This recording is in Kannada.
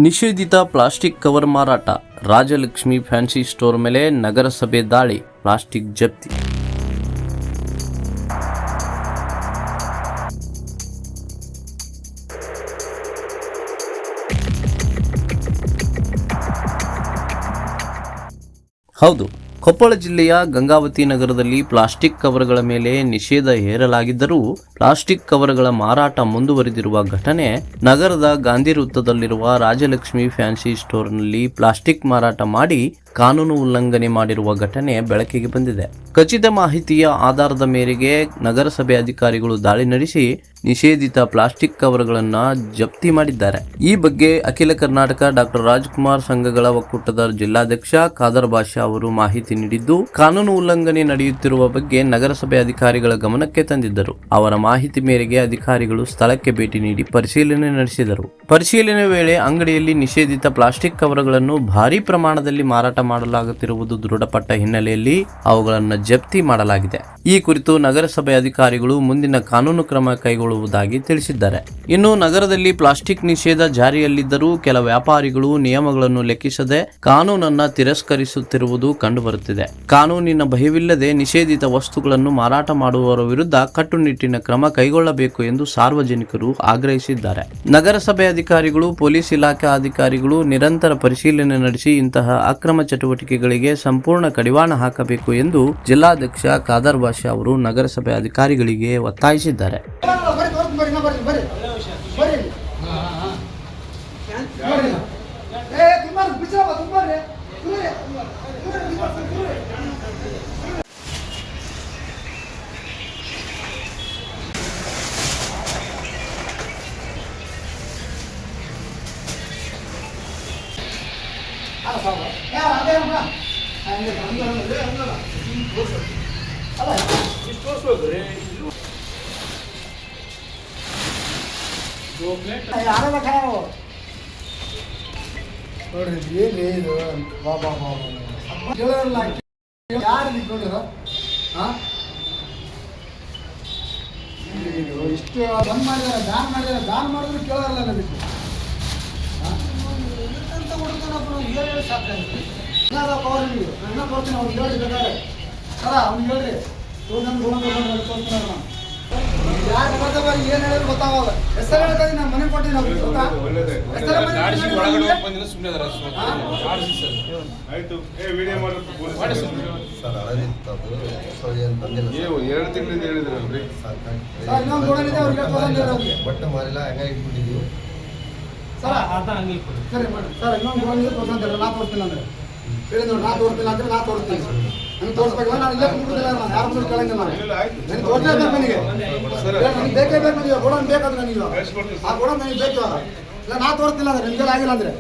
ನಿಷೇಧಿತ ಪ್ಲಾಸ್ಟಿಕ್ ಕವರ್ ಮಾರಾಟ. ರಾಜಲಕ್ಷ್ಮಿ ಫ್ಯಾನ್ಸಿ ಸ್ಟೋರ್ ಮೇಲೆ ನಗರಸಭೆ ದಾಳಿ, ಪ್ಲಾಸ್ಟಿಕ್ ಜಪ್ತಿ. ಹೌದು, ಕೊಪ್ಪಳ ಜಿಲ್ಲೆಯ ಗಂಗಾವತಿ ನಗರದಲ್ಲಿ ಪ್ಲಾಸ್ಟಿಕ್ ಕವರ್ಗಳ ಮೇಲೆ ನಿಷೇಧ ಹೇರಲಾಗಿದ್ದರೂ ಪ್ಲಾಸ್ಟಿಕ್ ಕವರ್ಗಳ ಮಾರಾಟ ಮುಂದುವರೆದಿರುವ ಘಟನೆ ನಗರದ ಗಾಂಧಿ ವೃತ್ತದಲ್ಲಿರುವ ರಾಜಲಕ್ಷ್ಮಿ ಫ್ಯಾನ್ಸಿ ಸ್ಟೋರ್ನಲ್ಲಿ ಪ್ಲಾಸ್ಟಿಕ್ ಮಾರಾಟ ಮಾಡಿ ಕಾನೂನು ಉಲ್ಲಂಘನೆ ಮಾಡಿರುವ ಘಟನೆ ಬೆಳಕಿಗೆ ಬಂದಿದೆ. ಖಚಿತ ಮಾಹಿತಿಯ ಆಧಾರದ ಮೇರೆಗೆ ನಗರಸಭೆ ಅಧಿಕಾರಿಗಳು ದಾಳಿ ನಡೆಸಿ ನಿಷೇಧಿತ ಪ್ಲಾಸ್ಟಿಕ್ ಕವರ್ಗಳನ್ನು ಜಪ್ತಿ ಮಾಡಿದ್ದಾರೆ. ಈ ಬಗ್ಗೆ ಅಖಿಲ ಕರ್ನಾಟಕ ಡಾಕ್ಟರ್ ರಾಜ್ಕುಮಾರ್ ಸಂಘಗಳ ಒಕ್ಕೂಟದ ಜಿಲ್ಲಾಧ್ಯಕ್ಷ ಖಾದರ್ ಬಾಷಾ ಅವರು ಮಾಹಿತಿ ನೀಡಿದ್ದು, ಕಾನೂನು ಉಲ್ಲಂಘನೆ ನಡೆಯುತ್ತಿರುವ ಬಗ್ಗೆ ನಗರಸಭೆ ಅಧಿಕಾರಿಗಳ ಗಮನಕ್ಕೆ ತಂದಿದ್ದರು. ಅವರ ಮಾಹಿತಿ ಮೇರೆಗೆ ಅಧಿಕಾರಿಗಳು ಸ್ಥಳಕ್ಕೆ ಭೇಟಿ ನೀಡಿ ಪರಿಶೀಲನೆ ನಡೆಸಿದರು. ಪರಿಶೀಲನೆ ವೇಳೆ ಅಂಗಡಿಯಲ್ಲಿ ನಿಷೇಧಿತ ಪ್ಲಾಸ್ಟಿಕ್ ಕವರ್ಗಳನ್ನು ಭಾರೀ ಪ್ರಮಾಣದಲ್ಲಿ ಮಾರಾಟ ಮಾಡಲಾಗುತ್ತಿರುವುದು ದೃಢಪಟ್ಟ ಹಿನ್ನೆಲೆಯಲ್ಲಿ ಅವುಗಳನ್ನು ಜಪ್ತಿ ಮಾಡಲಾಗಿದೆ. ಈ ಕುರಿತು ನಗರಸಭೆ ಅಧಿಕಾರಿಗಳು ಮುಂದಿನ ಕಾನೂನು ಕ್ರಮ ಕೈಗೊಳ್ಳುವುದಾಗಿ ತಿಳಿಸಿದ್ದಾರೆ. ಇನ್ನು ನಗರದಲ್ಲಿ ಪ್ಲಾಸ್ಟಿಕ್ ನಿಷೇಧ ಜಾರಿಯಲ್ಲಿದ್ದರೂ ಕೆಲ ವ್ಯಾಪಾರಿಗಳು ನಿಯಮಗಳನ್ನು ಲೆಕ್ಕಿಸದೆ ಕಾನೂನನ್ನ ತಿರಸ್ಕರಿಸುತ್ತಿರುವುದು ಕಂಡುಬರುತ್ತಿದೆ. ಕಾನೂನಿನ ಭಯವಿಲ್ಲದೆ ನಿಷೇಧಿತ ವಸ್ತುಗಳನ್ನು ಮಾರಾಟ ಮಾಡುವವರ ವಿರುದ್ಧ ಕಟ್ಟುನಿಟ್ಟಿನ ಕ್ರಮ ಕೈಗೊಳ್ಳಬೇಕು ಎಂದು ಸಾರ್ವಜನಿಕರು ಆಗ್ರಹಿಸಿದ್ದಾರೆ. ನಗರಸಭೆ ಅಧಿಕಾರಿಗಳು, ಪೊಲೀಸ್ ಇಲಾಖೆ ಅಧಿಕಾರಿಗಳು ನಿರಂತರ ಪರಿಶೀಲನೆ ನಡೆಸಿ ಇಂತಹ ಅಕ್ರಮ ಚಟುವಟಿಕೆಗಳಿಗೆ ಸಂಪೂರ್ಣ ಕಡಿವಾಣ ಹಾಕಬೇಕು ಎಂದು ಜಿಲ್ಲಾಧ್ಯಕ್ಷ ಖಾದರ್ ಬಾಷಾ ಅವರು ನಗರಸಭೆ ಅಧಿಕಾರಿಗಳಿಗೆ ಒತ್ತಾಯಿಸಿದ್ದಾರೆ. ಇಷ್ಟು ಬಂದ್ ಮಾಡಿದಾರೆ, ಬ್ಯಾನ್ ಮಾಡಿದಾರೆ, ಬ್ಯಾನ್ ಮಾಡಿದ್ರು ಕೇಳೋಲ್ಲ ನಮಗೆ. ಹೇಳಿ ಸಾಕಾಗುತ್ತೆ. ಅಣ್ಣ ಕೊಡ್ತೀನಿ, ಅವ್ನು ಹೇಳಿ ಬೇಕಾದ್ರೆ ಸರ ಅವ್ನು ಹೇಳ್ರಿ ಯಾಕೆ ಬರ್ತಾವ ಏನು ಹೇಳಿದ್ರು ಗೊತ್ತಾಗಲ್ಲ. ಹೆಸರು ಹೇಳ್ತಾರೆ, ನಾನು ಮನೆ ಕೊಟ್ಟಿನಿ ನಾವು ಇನ್ನೊಂದು ಗೋಡನಿದೆ ಅವ್ರಿಗೆ ಬಟ್ಟೆ ಮಾರಿಲ್ಲ ಹಂಗಾಗಿ ಇಟ್ಬಿಟ್ಟಿದ್ದೀವಿ ಸರಿ ಮಾಡಿ ಸರ್. ಇನ್ನೊಂದು ಗೋಡನಿದೆ ತೋರ್ಸಂತಾರೆ, ನಾ ತೋರಿಸ್ತೀನಿ ಅಂದ್ರೆ ಹೇಳಿ ನೋಡಿ, ನಾ ತೋರಿಸ್ತಿಲ್ಲ ಅಂದ್ರೆ ನಾ ತೋರಿಸ್ತೀನಿ. ನನಗೆ ತೋರಿಸ್ಬೇಕಲ್ಲ, ನಾನು ಇಲ್ಲೇ ಕುಂತಿಲ್ಲ, ನಾನು ಯಾರು ಮುಂದೆ ಕೇಳಂಗಿಲ್ಲ. ನನಗೆ ತೋರಿಸಲೇಬೇಕು, ನನಗೆ ಬೇಕೇ ಬೇಕು. ನೀವು ಗೋಡನ್ ಬೇಕಾದ್ರೆ ನನಗೆ ಆ ಗೋಡನ್ ನನಗೆ ಬೇಕು. ಇಲ್ಲ ನಾ ತೋರಿಸ್ತಿಲ್ಲ ಅಂದ್ರೆ ನಿಮ್ಗೆ ಆಗಿಲ್ಲ ಅಂದ್ರೆ